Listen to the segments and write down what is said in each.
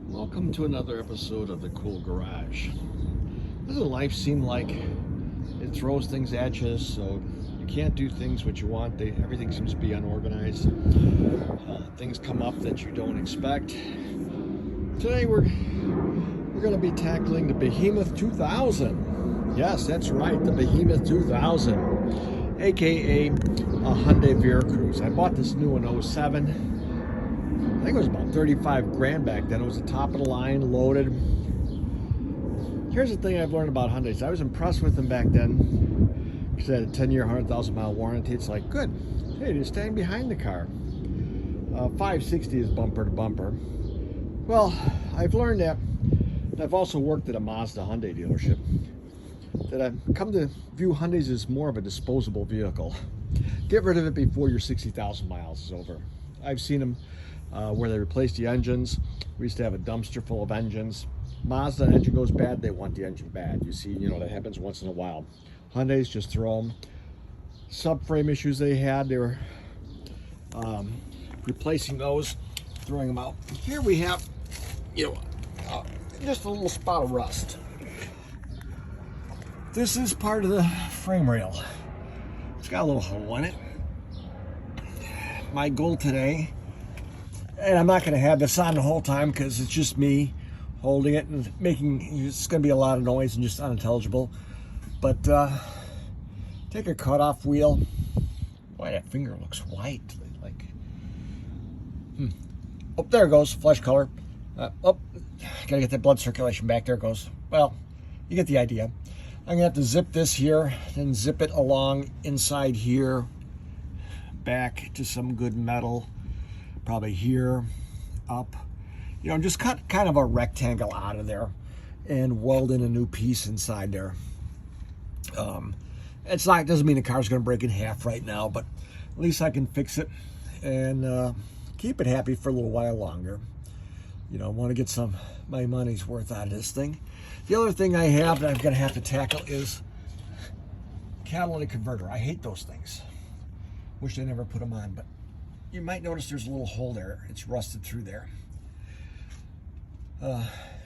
Welcome to another episode of the Cool Garage. Doesn't life seem like it throws things at you, so you can't do things what you want? Everything seems to be unorganized. Things come up that you don't expect. Today we're going to be tackling the Behemoth 2000. Yes, that's right, the Behemoth 2000, aka a Hyundai Veracruz. I bought this new in 07. I think it was about 35 grand back then. It was the top of the line, loaded. Here's the thing I've learned about Hyundais. I was impressed with them back then because they had a 10-year, 100,000-mile warranty. It's like, good. Hey, just stand behind the car. 560 is bumper to bumper. Well, I've learned that. I've also worked at a Mazda Hyundai dealership. That I've come to view Hyundais as more of a disposable vehicle. Get rid of it before your 60,000 miles is over. I've seen them where they replace the engines. We used to have a dumpster full of engines. Mazda engine goes bad, they want the engine bad. You see, that happens once in a while. Hyundais just throw them. Subframe issues they had, they were replacing those, throwing them out. Here we have, just a little spot of rust. This is part of the frame rail. It's got a little hole in it. My goal today, and I'm not going to have this on the whole time because it's just me holding it and it's going to be a lot of noise and just unintelligible. But take a cutoff wheel. Boy, that finger looks white. Oh, there it goes, flesh color. Gotta get that blood circulation back. There it goes. Well, you get the idea. I'm gonna have to zip this here, then zip it along inside here, back to some good metal, probably here, up. Just cut kind of a rectangle out of there and weld in a new piece inside there. Doesn't mean the car's gonna break in half right now, but at least I can fix it and keep it happy for a little while longer. I want to get my money's worth out of this thing. The other thing I have that I'm going to have to tackle is catalytic converter. I hate those things. Wish they never put them on, but you might notice there's a little hole there. It's rusted through there.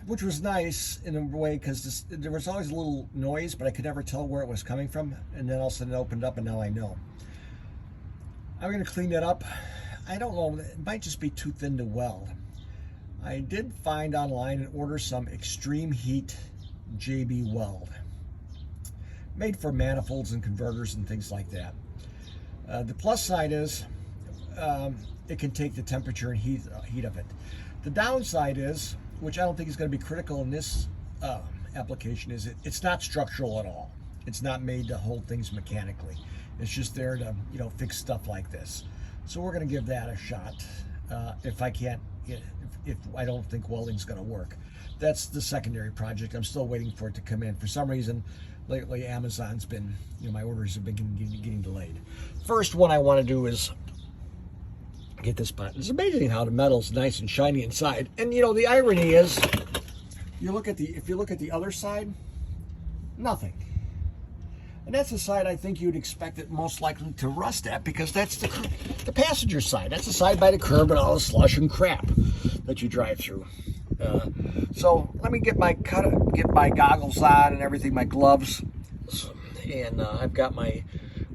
Which was nice in a way because there was always a little noise, but I could never tell where it was coming from. And then all of a sudden it opened up and now I know. I'm going to clean that up. I don't know, it might just be too thin to weld. I did find online and order some extreme heat JB weld, made for manifolds and converters and things like that. The plus side is it can take the temperature and heat of it. The downside is, which I don't think is going to be critical in this application, is it's not structural at all. It's not made to hold things mechanically. It's just there to fix stuff like this. So we're going to give that a shot. If I don't think welding's going to work. That's the secondary project. I'm still waiting for it to come in. For some reason, lately Amazon's been, my orders have been getting delayed. First one I want to do is get this part. It's amazing how the metal's nice and shiny inside. And the irony is, if you look at the other side, nothing. And that's the side I think you'd expect it most likely to rust at, because that's the passenger side. That's the side by the curb and all the slush and crap that you drive through. So let me get my goggles on and everything, my gloves, and I've got my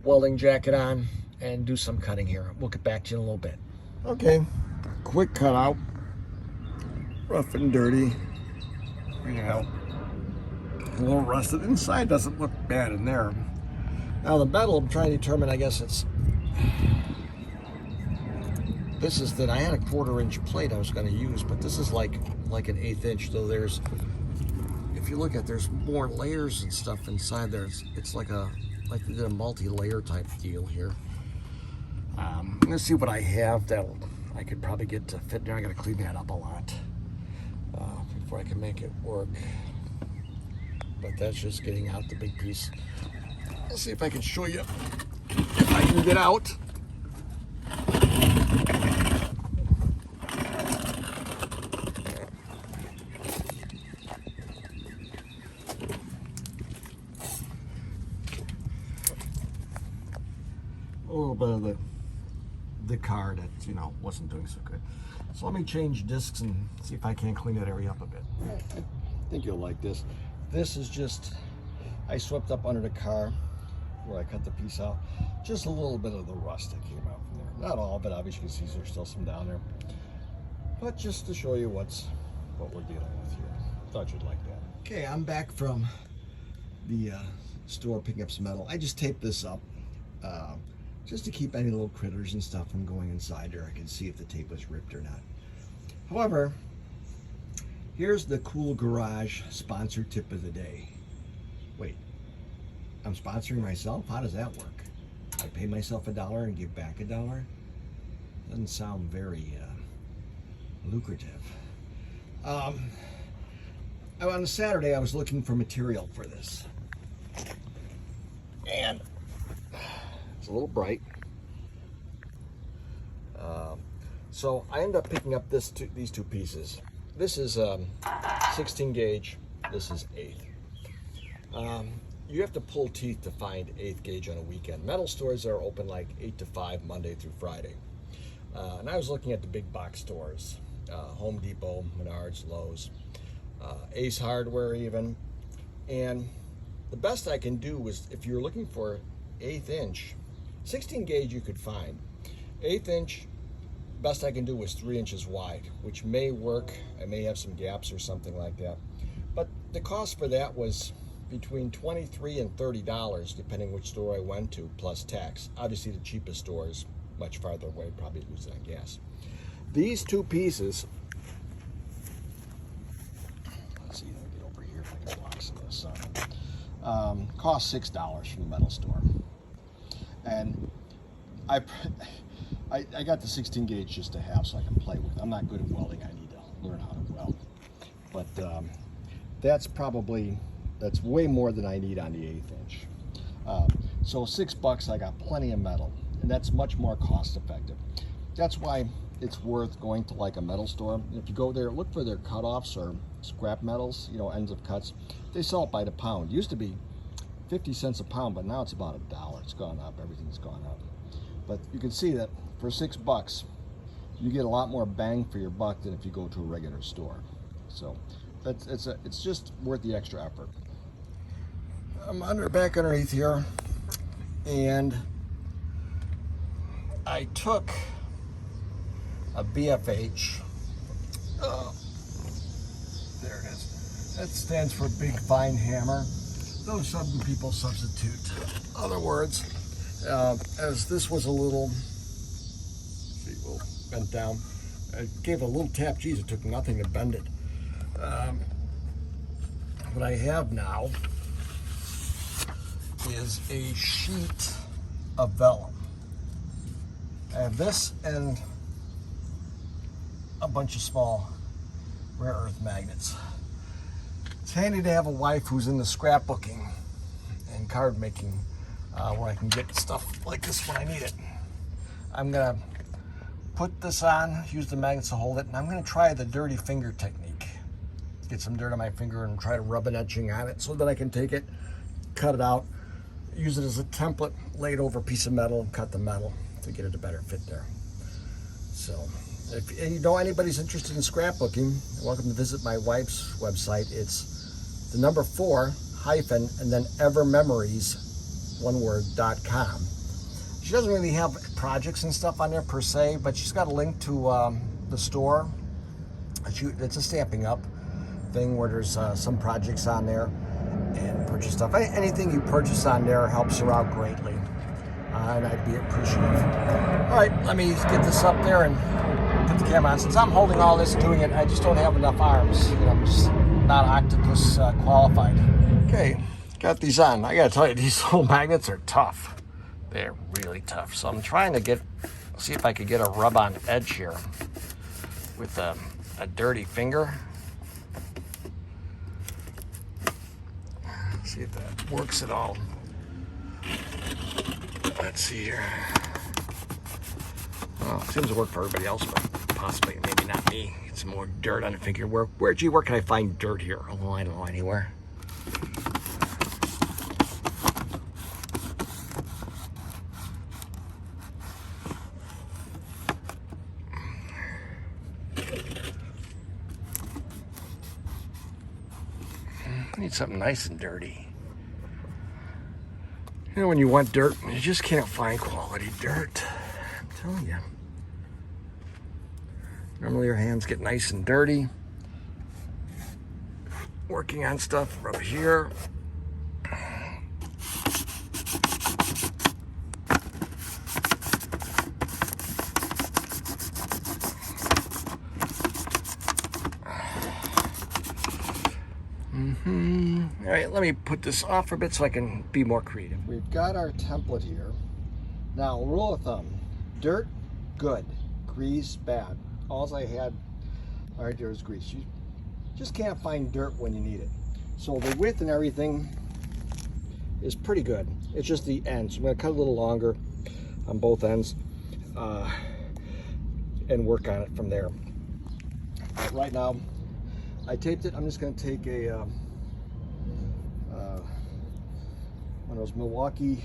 welding jacket on and do some cutting here. We'll get back to you in a little bit. Okay, quick cutout, rough and dirty. A little rusted. Inside doesn't look bad in there. Now the metal, I'm trying to determine, I guess this is that I had a 1/4-inch plate I was going to use, but this is like an 1/8 inch. So if you look at, there's more layers and stuff inside there. It's like they did a multi-layer type deal here. Let's see what I have that I could probably get to fit there. I got to clean that up a lot before I can make it work. But that's just getting out the big piece. Let's see if I can show you if I can get out. A little bit of the the car that, you know, wasn't doing so good. So let me change discs and see if I can clean that area up a bit. I think you'll like this. This is just, I swept up under the car where I cut the piece out. Just a little bit of the rust that came out from there. Not all, but obviously you can see there's still some down there. But just to show you what we're dealing with here. Thought you'd like that. Okay, I'm back from the store picking up some metal. I just taped this up just to keep any little critters and stuff from going inside there. I can see if the tape was ripped or not. However, here's the Cool Garage sponsored tip of the day. Wait, I'm sponsoring myself? How does that work? I pay myself $1 and give back $1? Doesn't sound very lucrative. On a Saturday, I was looking for material for this. And it's a little bright. So I ended up picking up these two pieces. This is 16 gauge, this is 8. You have to pull teeth to find 8th gauge on a weekend. Metal stores are open like 8 to 5, Monday through Friday. And I was looking at the big box stores, Home Depot, Menards, Lowe's, Ace Hardware even. And the best I can do was, if you're looking for 1/8 inch, 16 gauge you could find. 1/8 inch, best I can do was 3 inches wide, which may work. I may have some gaps or something like that. But the cost for that was between $23 and $30, depending which store I went to, plus tax. Obviously the cheapest store is much farther away, probably losing on gas. These two pieces, let's see, let me get over here if I can block some of the sun, cost $6 from the metal store. And I got the 16 gauge just to have so I can play with. I'm not good at welding. I need to learn how to weld. But that's way more than I need on the 1/8 inch. So $6, I got plenty of metal, and that's much more cost effective. That's why it's worth going to like a metal store. If you go there, look for their cutoffs or scrap metals, you know, ends of cuts. They sell it by the pound. It used to be 50 cents a pound, but now it's about $1. It's gone up. Everything's gone up. But you can see that for $6, you get a lot more bang for your buck than if you go to a regular store. So it's just worth the extra effort. I'm back underneath here, and I took a BFH. There it is. That stands for Big Fine Hammer. Those some people substitute other words. As this was a little, bent down. I gave a little tap. Geez, it took nothing to bend it. What I have now is a sheet of vellum. I have this and a bunch of small rare earth magnets. It's handy to have a wife who's into scrapbooking and card making, where I can get stuff like this when I need it. I'm gonna put this on, use the magnets to hold it, and I'm gonna try the dirty finger technique. Get some dirt on my finger and try to rub an etching on it so that I can take it, cut it out, use it as a template, lay it over a piece of metal, and cut the metal to get it a better fit there. So, if you know anybody's interested in scrapbooking, you're welcome to visit my wife's website. It's the number 4 hyphen and then evermemories, one word, .com. She doesn't really have projects and stuff on there per se, but she's got a link to the store. It's a Stamping Up thing where there's some projects on there and purchase stuff. Anything you purchase on there helps her out greatly, and I'd be appreciative. All right, let me get this up there and put the camera on. Since I'm holding all this, doing it, I just don't have enough arms. You know, I'm just not octopus qualified. Okay, got these on. I gotta tell you, these little magnets are tough. They're really tough. So I'm trying to see if I could get a rub-on edge here with a dirty finger. See if that works at all. Let's see here. Well, it seems to work for everybody else, but possibly maybe not me. Get some more dirt on the finger. Where can I find dirt here? Oh, I don't know anywhere. I need something nice and dirty. You know, when you want dirt, you just can't find quality dirt. I'm telling you. Normally your hands get nice and dirty. Working on stuff, rub here. All right, let me put this off for a bit so I can be more creative. We've got our template here. Now, rule of thumb, dirt, good. Grease, bad. All I had right there is grease. You just can't find dirt when you need it. So the width and everything is pretty good. It's just the ends. I'm gonna cut a little longer on both ends and work on it from there. Right now, I taped it. I'm just gonna take a one of those Milwaukee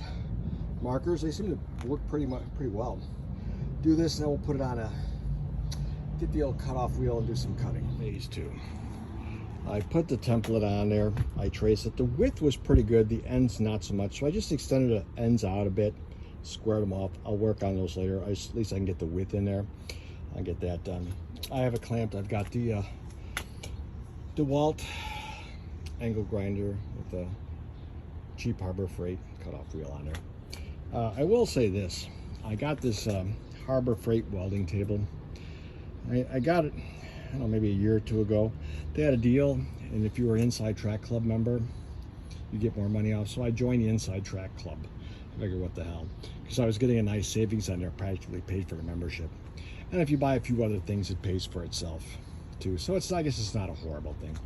markers. They seem to work pretty well. Do this, and then we'll put it on get the old cutoff wheel and do some cutting. These two. I put the template on there. I trace it. The width was pretty good. The ends not so much. So I just extended the ends out a bit, squared them off. I'll work on those later. At least I can get the width in there. I'll get that done. I have it clamped. I've got the DeWalt angle grinder with the cheap Harbor Freight cutoff wheel on there. I will say this. I got this Harbor Freight welding table. I got it, I don't know, maybe a year or two ago. They had a deal, and if you were an Inside Track Club member, you get more money off. So I joined the Inside Track Club. I figured, what the hell? Because I was getting a nice savings on there, practically paid for the membership. And if you buy a few other things, it pays for itself too. So I guess it's not a horrible thing.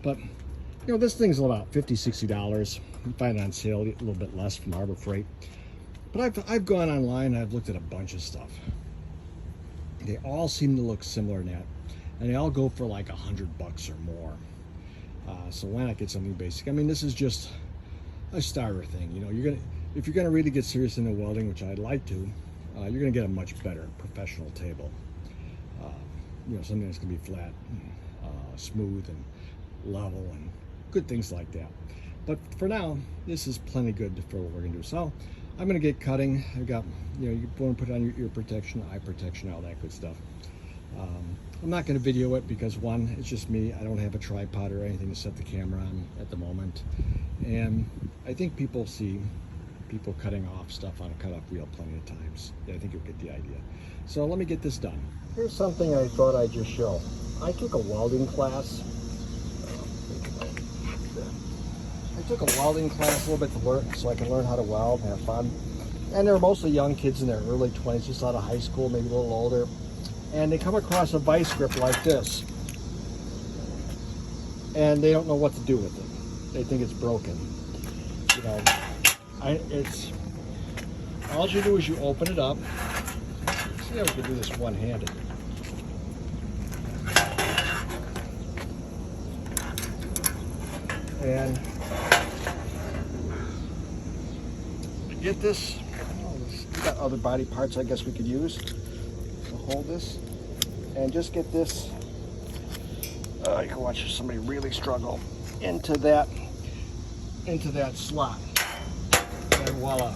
But you know, this thing's about $50, $60. You find it on sale a little bit less from Harbor Freight. But I've gone online, I've looked at a bunch of stuff. They all seem to look similar in that, and they all go for like $100 or more. So why not get something basic? I mean, this is just a starter thing. You know, if you're gonna really get serious into welding, which I'd like to, you're gonna get a much better professional table. You know, something that's gonna be flat, smooth, and level, and good things like that. But for now, this is plenty good for what we're gonna do. So I'm gonna get cutting. I've got, you know, you want to put on your ear protection, eye protection, all that good stuff. I'm not gonna video it because, one, it's just me. I don't have a tripod or anything to set the camera on at the moment. And I think people see people cutting off stuff on a cutoff wheel plenty of times. I think you'll get the idea. So let me get this done. Here's something I thought I'd just show. I took a welding class. I took a welding class a little bit to learn, so I can learn how to weld and have fun. And they're mostly young kids in their early 20s, just out of high school, maybe a little older. And they come across a vice grip like this, and they don't know what to do with it. They think it's broken. You know, it's all you do is you open it up. Let's see how we can do this one-handed. And get this. We've got other body parts I guess we could use to hold this, and just get this. You can watch somebody really struggle into that slot, and voila,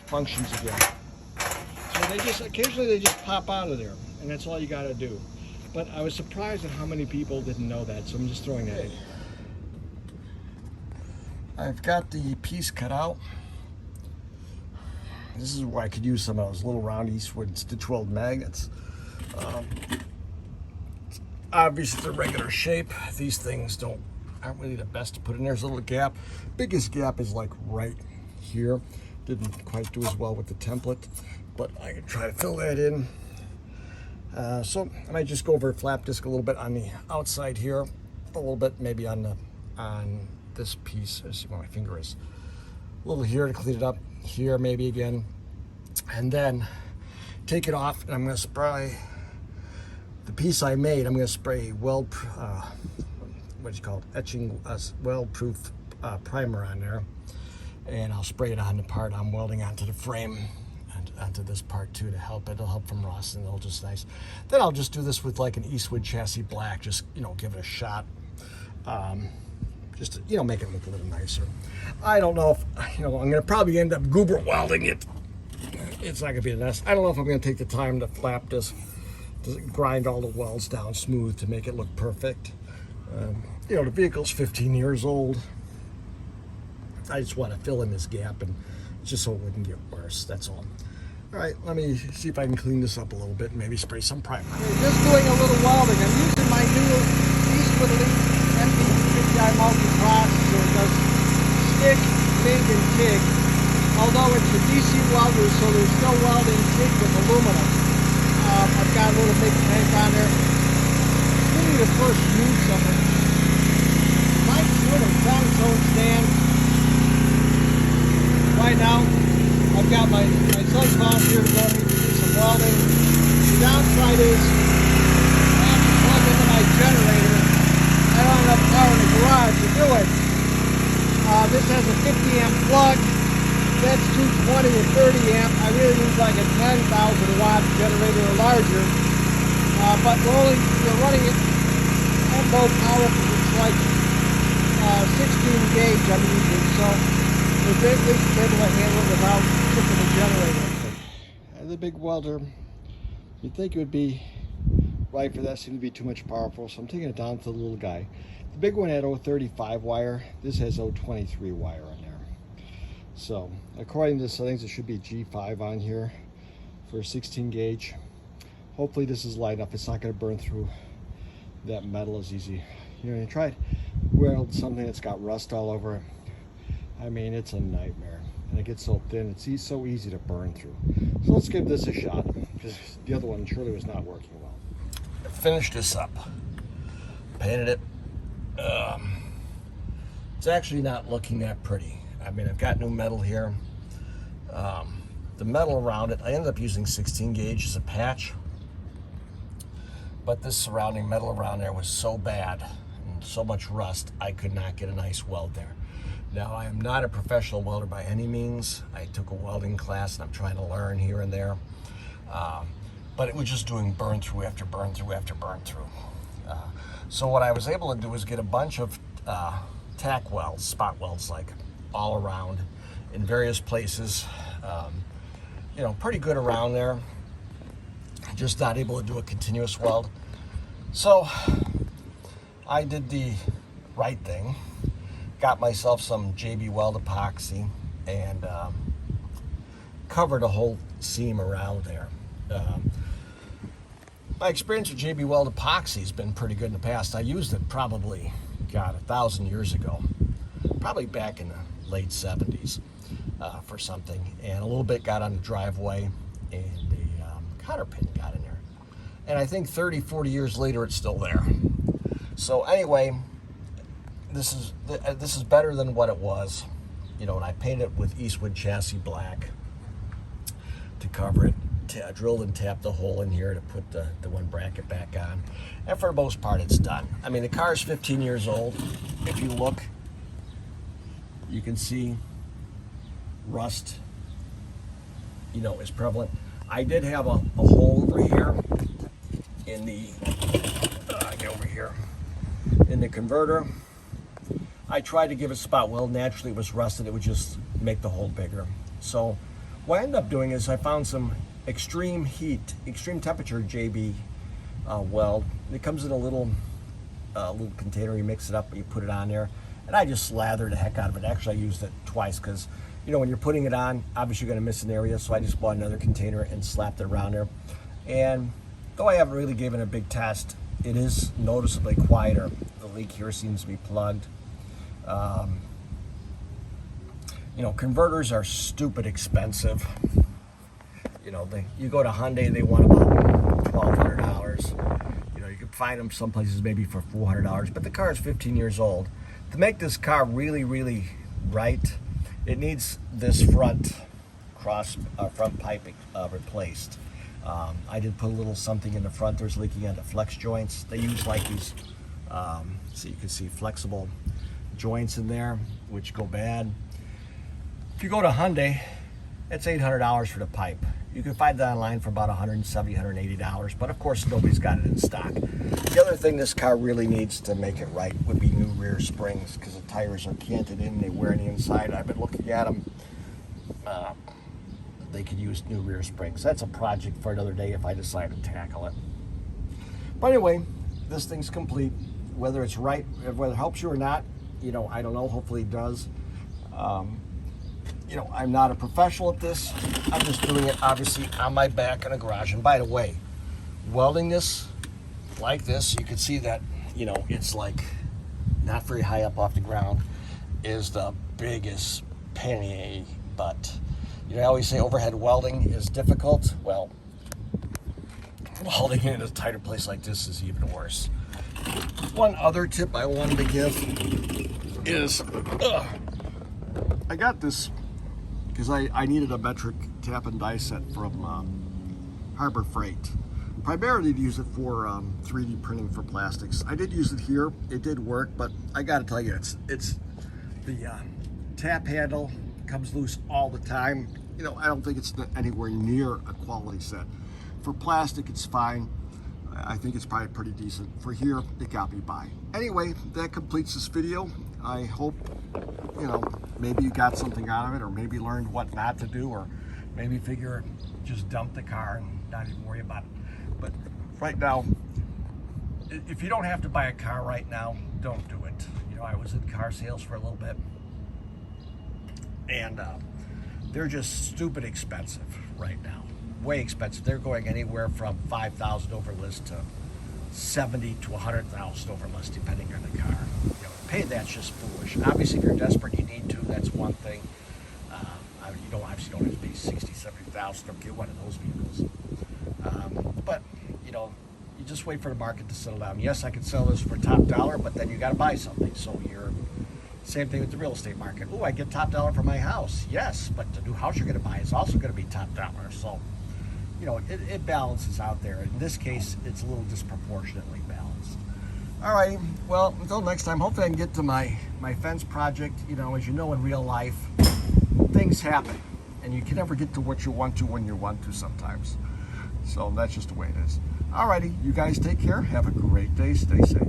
functions again. So occasionally they just pop out of there, and that's all you got to do. But I was surprised at how many people didn't know that, so I'm just throwing that in. I've got the piece cut out. This is where I could use some of those little round Eastwood stitch weld magnets. Obviously, the regular shape. These things aren't really the best to put in. There's a little gap. Biggest gap is like right here. Didn't quite do as well with the template, but I can try to fill that in. So I might just go over flap disc a little bit on the outside here, a little bit maybe on this piece. Let's see where my finger is. A little here to clean it up. Here maybe again, and then take it off, and I'm going to spray the piece I made. I'm going to spray weld, etching weld-proof primer on there, and I'll spray it on the part I'm welding onto the frame and onto this part too to help. It'll help from rust, and it'll just nice. Then I'll just do this with like an Eastwood chassis black. Just, you know, give it a shot. just to, you know, make it look a little nicer. I don't know if, you know, I'm going to probably end up goober welding it. It's not going to be a mess. I don't know if I'm going to take the time to flap this, to grind all the welds down smooth to make it look perfect. You know, the vehicle's 15 years old. I just want to fill in this gap and just so it wouldn't get worse, that's all. All right, let me see if I can clean this up a little bit and maybe spray some primer. Just doing a little welding. I'm using my new Eastwood Elite MD50i multi-processor. It does stick, MIG, and TIG. Although it's a DC welder, so there's still welding TIG with aluminum. I've got a little big tank on there. It's really the first use of it. Might do it on its own stand. Right now, I've got my son's off here to go do some welding. The downside is I have to plug into my generator. I don't have enough power in the garage to do it. This has a 50 amp plug. That's 220 or 30 amp. I really need like a 10,000 watt generator or larger. But we're running it at low power because it's like 16 gauge I'm using. So we're at least able to handle it without tripping the generator. As a big welder, you'd think it would be right for that seemed to be too much powerful, so I'm taking it down to the little guy. The big one had 035 wire. This has 023 wire on there. So according to the settings, it should be G5 on here for a 16 gauge. Hopefully this is light enough. It's not going to burn through that metal as easy. You know, you try to weld something that's got rust all over it. I mean, it's a nightmare, and it gets so thin, it's so easy to burn through. So let's give this a shot, because the other one surely was not working well. I finished this up, painted it. It's actually not looking that pretty. I mean, I've got new metal here. The metal around it, I ended up using 16 gauge as a patch, but this surrounding metal around there was so bad, and so much rust, I could not get a nice weld there. Now, I am not a professional welder by any means. I took a welding class and I'm trying to learn here and there. But it was just doing burn through after burn through after burn through. So what I was able to do is get a bunch of tack welds, spot welds, like all around in various places. You know, pretty good around there. Just not able to do a continuous weld. So I did the right thing. Got myself some JB Weld epoxy and covered a whole seam around there. My experience with JB Weld epoxy has been pretty good in the past. I used it probably, God, 1,000 years ago, probably back in the late 70s for something, and a little bit got on the driveway, and the cotter pin got in there. And I think 30, 40 years later, it's still there. So anyway, this is better than what it was, you know, and I painted it with Eastwood chassis black to cover it. I drilled and tapped the hole in here to put the one bracket back on, and for the most part it's done. I mean, the car is 15 years old. If you look, you can see rust, you know, is prevalent. I did have a hole over here in the get over here in the converter. I tried to give it spot weld. Naturally it was rusted. It would just make the hole bigger. So what I ended up doing is I found some extreme heat, extreme temperature JB weld. It comes in a little container. You mix it up, you put it on there, and I just slathered the heck out of it. Actually, I used it twice because, you know, when you're putting it on, obviously you're going to miss an area, so I just bought another container and slapped it around there. And though I haven't really given a big test, it is noticeably quieter. The leak here seems to be plugged. You know, converters are stupid expensive. You know, you go to Hyundai, they want about $1,200. You know, you can find them some places maybe for $400, but the car is 15 years old. To make this car really, really right, it needs this front pipe replaced. I did put a little something in the front. There's leaking on the flex joints. They use like these, so you can see flexible joints in there, which go bad. If you go to Hyundai, it's $800 for the pipe. You can find it online for about $170, $180, but of course nobody's got it in stock. The other thing this car really needs to make it right would be new rear springs, because the tires are canted in, they wear on the inside. I've been looking at them. They could use new rear springs. That's a project for another day if I decide to tackle it. But anyway, this thing's complete. Whether it's right, whether it helps you or not, you know, I don't know. Hopefully it does. You know, I'm not a professional at this. I'm just doing it obviously on my back in a garage. And by the way, welding this like this, you can see that, you know, it's like not very high up off the ground, is the biggest pain in the butt. You know, I always say overhead welding is difficult. Well, welding in a tighter place like this is even worse. One other tip I wanted to give is, I got this because I needed a metric tap and die set from Harbor Freight. Primarily to use it for 3D printing for plastics. I did use it here, it did work, but I gotta tell you, it's the tap handle comes loose all the time. You know, I don't think it's anywhere near a quality set. For plastic, it's fine. I think it's probably pretty decent. For here, it got me by. Anyway, that completes this video. I hope, you know, maybe you got something out of it, or maybe learned what not to do, or maybe figure just dump the car and not even worry about it. But right now, if you don't have to buy a car right now, don't do it. You know, I was in car sales for a little bit, and they're just stupid expensive right now. Way expensive. They're going anywhere from $5,000 over list to $70,000 to $100,000 over list, depending on the car. You know, pay that's just foolish. Obviously, if you're desperate, you need to. That's one thing. You don't obviously don't have to pay $60,000, $70,000 to get one of those vehicles. But you know, you just wait for the market to settle down. Yes, I could sell this for top dollar, but then you got to buy something. So you're same thing with the real estate market. Oh, I get top dollar for my house. Yes, but the new house you're going to buy is also going to be top dollar. So you know, it balances out there. In this case, it's a little disproportionately balanced. All right, well, until next time, hopefully I can get to my fence project. You know, as you know, in real life, things happen, and you can never get to what you want to when you want to sometimes. So that's just the way it is. All righty, you guys take care. Have a great day. Stay safe.